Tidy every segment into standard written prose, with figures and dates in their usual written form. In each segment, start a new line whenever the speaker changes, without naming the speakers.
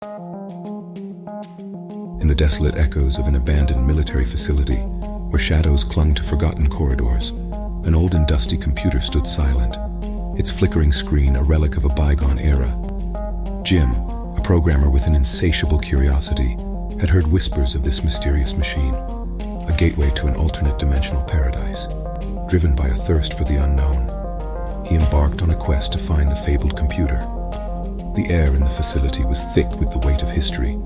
In the desolate echoes of an abandoned military facility, where shadows clung to forgotten corridors, an old and dusty computer stood silent, its flickering screen a relic of a bygone era. Jim, a programmer with an insatiable curiosity, had heard whispers of this mysterious machine, a gateway to an alternate dimensional paradise. Driven by a thirst for the unknown, he embarked on a quest to find the fabled computer. The air in the facility was thick with the weight of history,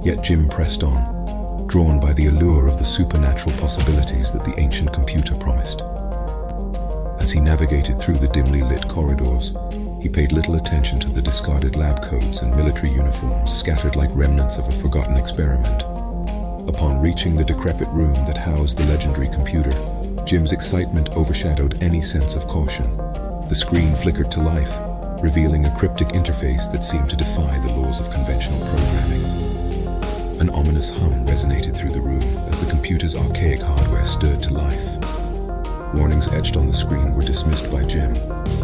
yet Jim pressed on, drawn by the allure of the supernatural possibilities that the ancient computer promised. As he navigated through the dimly lit corridors, he paid little attention to the discarded lab coats and military uniforms scattered like remnants of a forgotten experiment. Upon reaching the decrepit room that housed the legendary computer, Jim's excitement overshadowed any sense of caution. The screen flickered to life, revealing a cryptic interface that seemed to defy the laws of conventional programming. An ominous hum resonated through the room as the computer's archaic hardware stirred to life. Warnings etched on the screen were dismissed by Jim,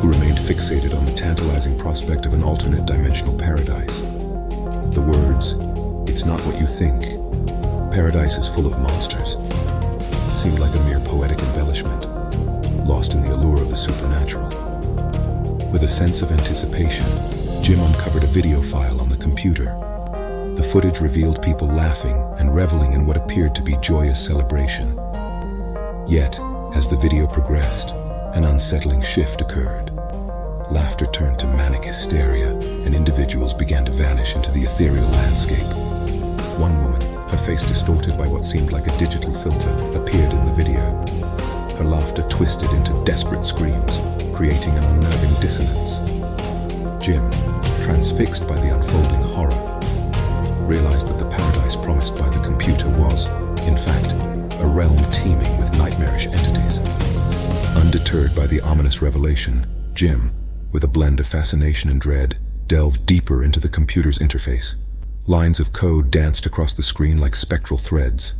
who remained fixated on the tantalizing prospect of an alternate dimensional paradise. The words, "It's not what you think. Paradise is full of monsters," seemed like a mere poetic embellishment, lost in the allure of the supernatural. With a sense of anticipation, Jim uncovered a video file on the computer. The footage revealed people laughing and reveling in what appeared to be joyous celebration. Yet, as the video progressed, an unsettling shift occurred. Laughter turned to manic hysteria, and individuals began to vanish into the ethereal landscape. One woman, her face distorted by what seemed like a digital filter, appeared in the video. Her laughter twisted into desperate screams, creating an unnerving dissonance. Jim, transfixed by the unfolding horror, realized that the paradise promised by the computer was, in fact, a realm teeming with nightmarish entities. Undeterred by the ominous revelation, Jim, with a blend of fascination and dread, delved deeper into the computer's interface. Lines of code danced across the screen like spectral threads,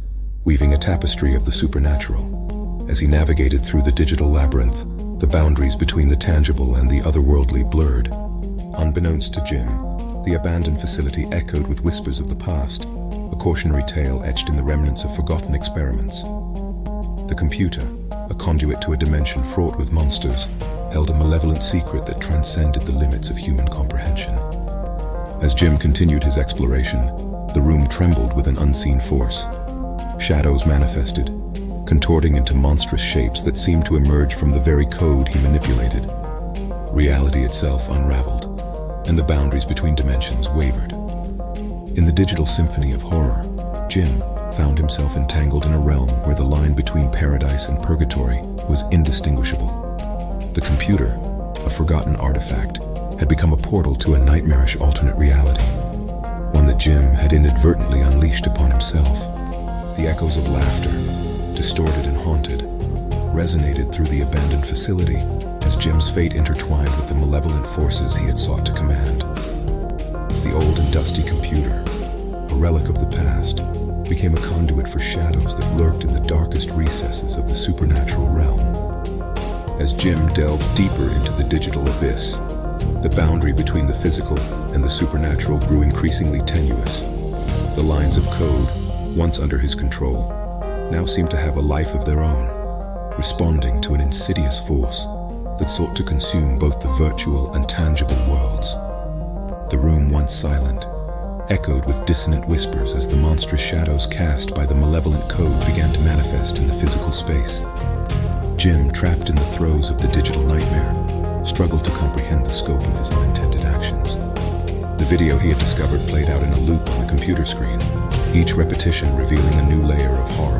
weaving a tapestry of the supernatural. As he navigated through the digital labyrinth, the boundaries between the tangible and the otherworldly blurred. Unbeknownst to Jim, the abandoned facility echoed with whispers of the past, a cautionary tale etched in the remnants of forgotten experiments. The computer, a conduit to a dimension fraught with monsters, held a malevolent secret that transcended the limits of human comprehension. As Jim continued his exploration, the room trembled with an unseen force. Shadows manifested, contorting into monstrous shapes that seemed to emerge from the very code he manipulated. Reality itself unraveled, and the boundaries between dimensions wavered. In the digital symphony of horror, Jim found himself entangled in a realm where the line between paradise and purgatory was indistinguishable. The computer, a forgotten artifact, had become a portal to a nightmarish alternate reality, one that Jim had inadvertently unleashed upon himself. The echoes of laughter, distorted and haunted, resonated through the abandoned facility as Jim's fate intertwined with the malevolent forces he had sought to command. The old and dusty computer, a relic of the past, became a conduit for shadows that lurked in the darkest recesses of the supernatural realm. As Jim delved deeper into the digital abyss, the boundary between the physical and the supernatural grew increasingly tenuous. The lines of code, once under his control, now seemed to have a life of their own, responding to an insidious force that sought to consume both the virtual and tangible worlds. The room, once silent, echoed with dissonant whispers as the monstrous shadows cast by the malevolent code began to manifest in the physical space. Jim, trapped in the throes of the digital nightmare, struggled to comprehend the scope of his unintended actions. The video he had discovered played out in a loop on the computer screen, each repetition revealing a new layer of horror.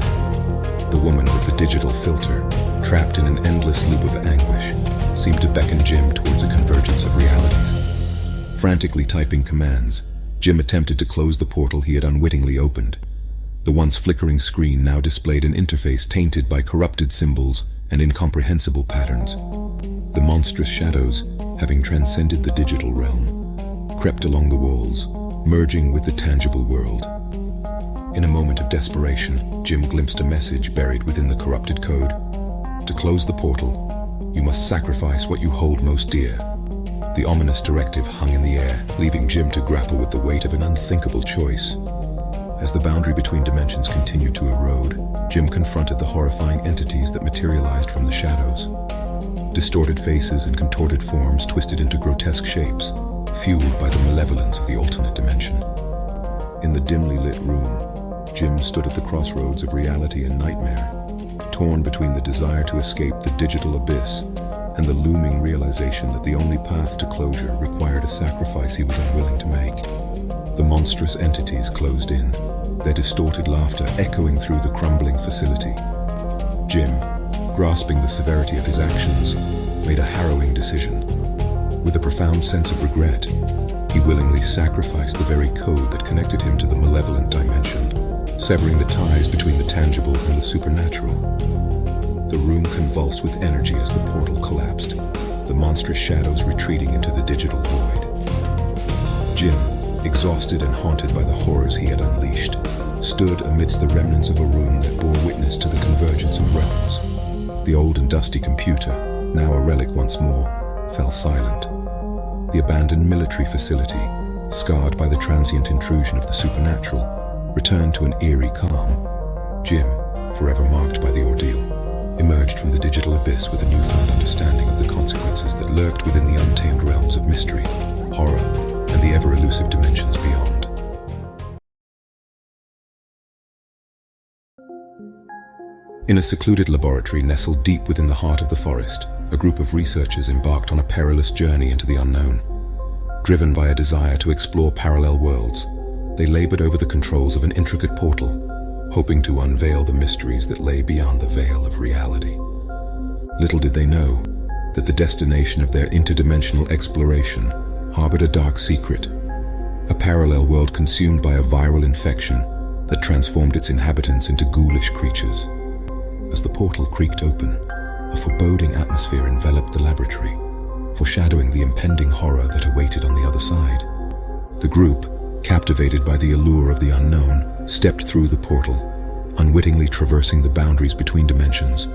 The woman with the digital filter, trapped in an endless loop of anguish, seemed to beckon Jim towards a convergence of realities. Frantically typing commands, Jim attempted to close the portal he had unwittingly opened. The once flickering screen now displayed an interface tainted by corrupted symbols and incomprehensible patterns. The monstrous shadows, having transcended the digital realm, crept along the walls, merging with the tangible world. In a moment of desperation, Jim glimpsed a message buried within the corrupted code. To close the portal, you must sacrifice what you hold most dear. The ominous directive hung in the air, leaving Jim to grapple with the weight of an unthinkable choice. As the boundary between dimensions continued to erode, Jim confronted the horrifying entities that materialized from the shadows. Distorted faces and contorted forms twisted into grotesque shapes, fueled by the malevolence of the alternate dimension. In the dimly lit room, Jim stood at the crossroads of reality and nightmare, torn between the desire to escape the digital abyss and the looming realization that the only path to closure required a sacrifice he was unwilling to make. The monstrous entities closed in, their distorted laughter echoing through the crumbling facility. Jim, grasping the severity of his actions, made a harrowing decision. With a profound sense of regret, he willingly sacrificed the very code that connected him to the malevolent dimension, severing the ties between the tangible and the supernatural. The room convulsed with energy as the portal collapsed, the monstrous shadows retreating into the digital void. Jim, exhausted and haunted by the horrors he had unleashed, stood amidst the remnants of a room that bore witness to the convergence of realms. The old and dusty computer, now a relic once more, fell silent. The abandoned military facility, scarred by the transient intrusion of the supernatural, returned to an eerie calm. Jim, forever marked by the ordeal, emerged from the digital abyss with a newfound understanding of the consequences that lurked within the untamed realms of mystery, horror, and the ever-elusive dimensions beyond. In a secluded laboratory nestled deep within the heart of the forest, a group of researchers embarked on a perilous journey into the unknown. Driven by a desire to explore parallel worlds, they labored over the controls of an intricate portal, hoping to unveil the mysteries that lay beyond the veil of reality. Little did they know that the destination of their interdimensional exploration harbored a dark secret, a parallel world consumed by a viral infection that transformed its inhabitants into ghoulish creatures. As the portal creaked open, a foreboding atmosphere enveloped the laboratory, foreshadowing the impending horror that awaited on the other side. The group, captivated by the allure of the unknown, stepped through the portal, unwittingly traversing the boundaries between dimensions.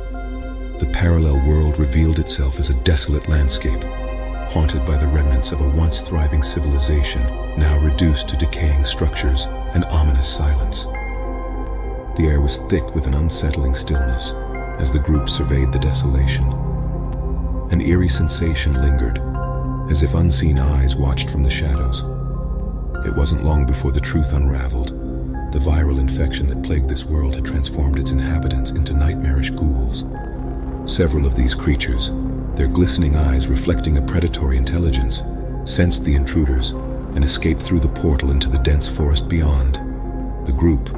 The parallel world revealed itself as a desolate landscape, haunted by the remnants of a once thriving civilization, now reduced to decaying structures and ominous silence. The air was thick with an unsettling stillness as the group surveyed the desolation. An eerie sensation lingered, as if unseen eyes watched from the shadows. It wasn't long before the truth unraveled. The viral infection that plagued this world had transformed its inhabitants into nightmarish ghouls. Several of these creatures, their glistening eyes reflecting a predatory intelligence, sensed the intruders and escaped through the portal into the dense forest beyond. The group,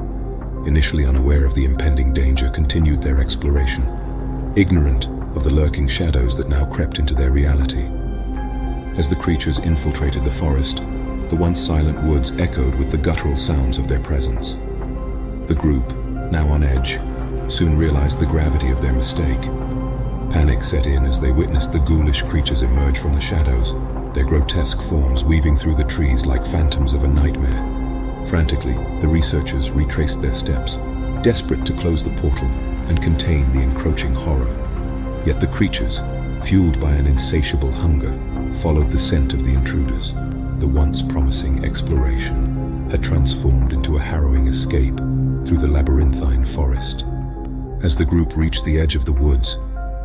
initially unaware of the impending danger, continued their exploration, ignorant of the lurking shadows that now crept into their reality. As the creatures infiltrated the forest, the once silent woods echoed with the guttural sounds of their presence. The group, now on edge, soon realized the gravity of their mistake. Panic set in as they witnessed the ghoulish creatures emerge from the shadows, their grotesque forms weaving through the trees like phantoms of a nightmare. Frantically, the researchers retraced their steps, desperate to close the portal and contain the encroaching horror. Yet the creatures, fueled by an insatiable hunger, followed the scent of the intruders. The once promising exploration had transformed into a harrowing escape through the labyrinthine forest. As the group reached the edge of the woods,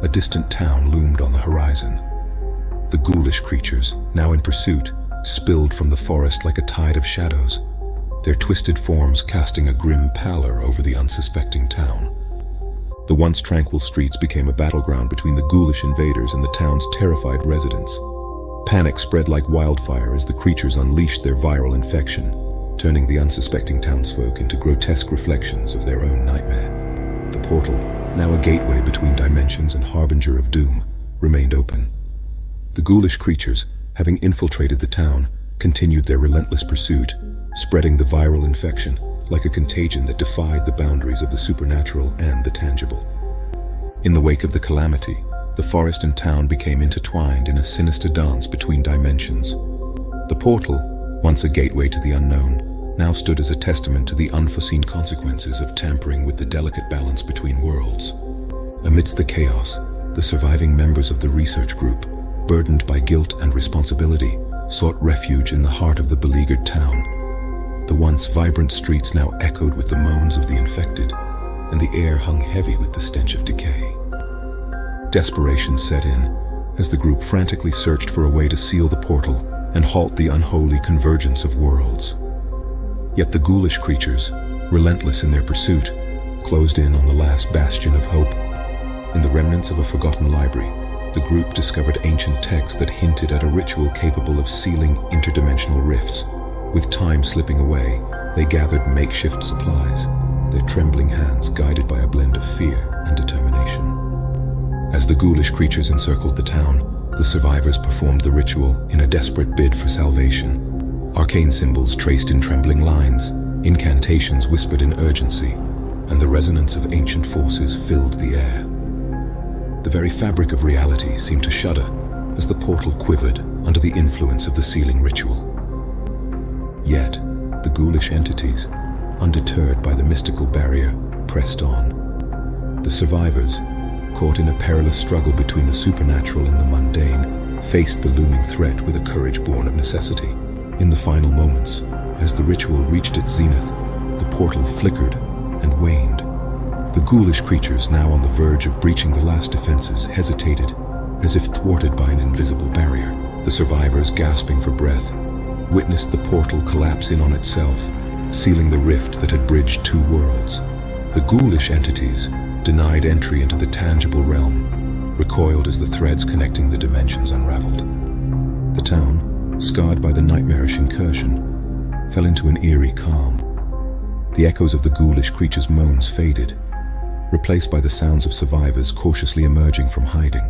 a distant town loomed on the horizon. The ghoulish creatures, now in pursuit, spilled from the forest like a tide of shadows, their twisted forms casting a grim pallor over the unsuspecting town. The once tranquil streets became a battleground between the ghoulish invaders and the town's terrified residents. Panic spread like wildfire as the creatures unleashed their viral infection, turning the unsuspecting townsfolk into grotesque reflections of their own nightmare. The portal, now a gateway between dimensions and harbinger of doom, remained open. The ghoulish creatures, having infiltrated the town, continued their relentless pursuit, spreading the viral infection like a contagion that defied the boundaries of the supernatural and the tangible. In the wake of the calamity, the forest and town became intertwined in a sinister dance between dimensions. The portal, once a gateway to the unknown, now stood as a testament to the unforeseen consequences of tampering with the delicate balance between worlds. Amidst the chaos, the surviving members of the research group, burdened by guilt and responsibility, sought refuge in the heart of the beleaguered town. The once vibrant streets now echoed with the moans of the infected, and the air hung heavy with the stench of decay. Desperation set in as the group frantically searched for a way to seal the portal and halt the unholy convergence of worlds. Yet the ghoulish creatures, relentless in their pursuit, closed in on the last bastion of hope. In the remnants of a forgotten library, the group discovered ancient texts that hinted at a ritual capable of sealing interdimensional rifts. With time slipping away, they gathered makeshift supplies, their trembling hands guided by a blend of fear and determination. As the ghoulish creatures encircled the town, the survivors performed the ritual in a desperate bid for salvation. Arcane symbols traced in trembling lines, incantations whispered in urgency, and the resonance of ancient forces filled the air. The very fabric of reality seemed to shudder as the portal quivered under the influence of the sealing ritual. Yet, the ghoulish entities, undeterred by the mystical barrier, pressed on. The survivors, caught in a perilous struggle between the supernatural and the mundane, faced the looming threat with a courage born of necessity. In the final moments, as the ritual reached its zenith, the portal flickered and waned. The ghoulish creatures, now on the verge of breaching the last defenses, hesitated, as if thwarted by an invisible barrier. The survivors, gasping for breath, witnessed the portal collapse in on itself, sealing the rift that had bridged two worlds. The ghoulish entities, denied entry into the tangible realm, recoiled as the threads connecting the dimensions unraveled. The town, scarred by the nightmarish incursion, fell into an eerie calm. The echoes of the ghoulish creatures' moans faded, replaced by the sounds of survivors cautiously emerging from hiding.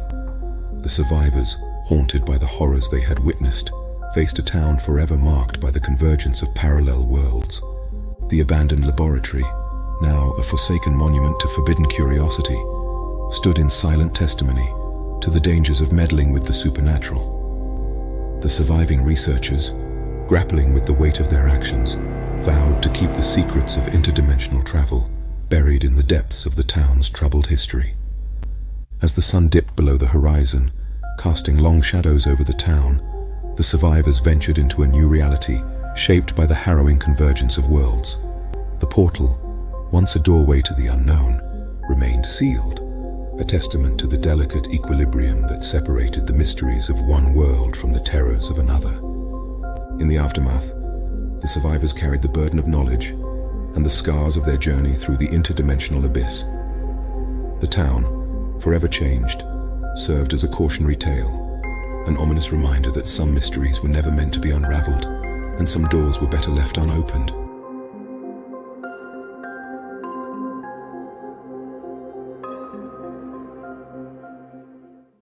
The survivors, haunted by the horrors they had witnessed, faced a town forever marked by the convergence of parallel worlds. The abandoned laboratory, now a forsaken monument to forbidden curiosity, stood in silent testimony to the dangers of meddling with the supernatural. The surviving researchers, grappling with the weight of their actions, vowed to keep the secrets of interdimensional travel buried in the depths of the town's troubled history. As the sun dipped below the horizon, casting long shadows over the town, the survivors ventured into a new reality shaped by the harrowing convergence of worlds. The portal, once a doorway to the unknown, remained sealed, a testament to the delicate equilibrium that separated the mysteries of one world from the terrors of another. In the aftermath, the survivors carried the burden of knowledge and the scars of their journey through the interdimensional abyss. The town, forever changed, served as a cautionary tale, an ominous reminder that some mysteries were never meant to be unraveled, and some doors were better left unopened.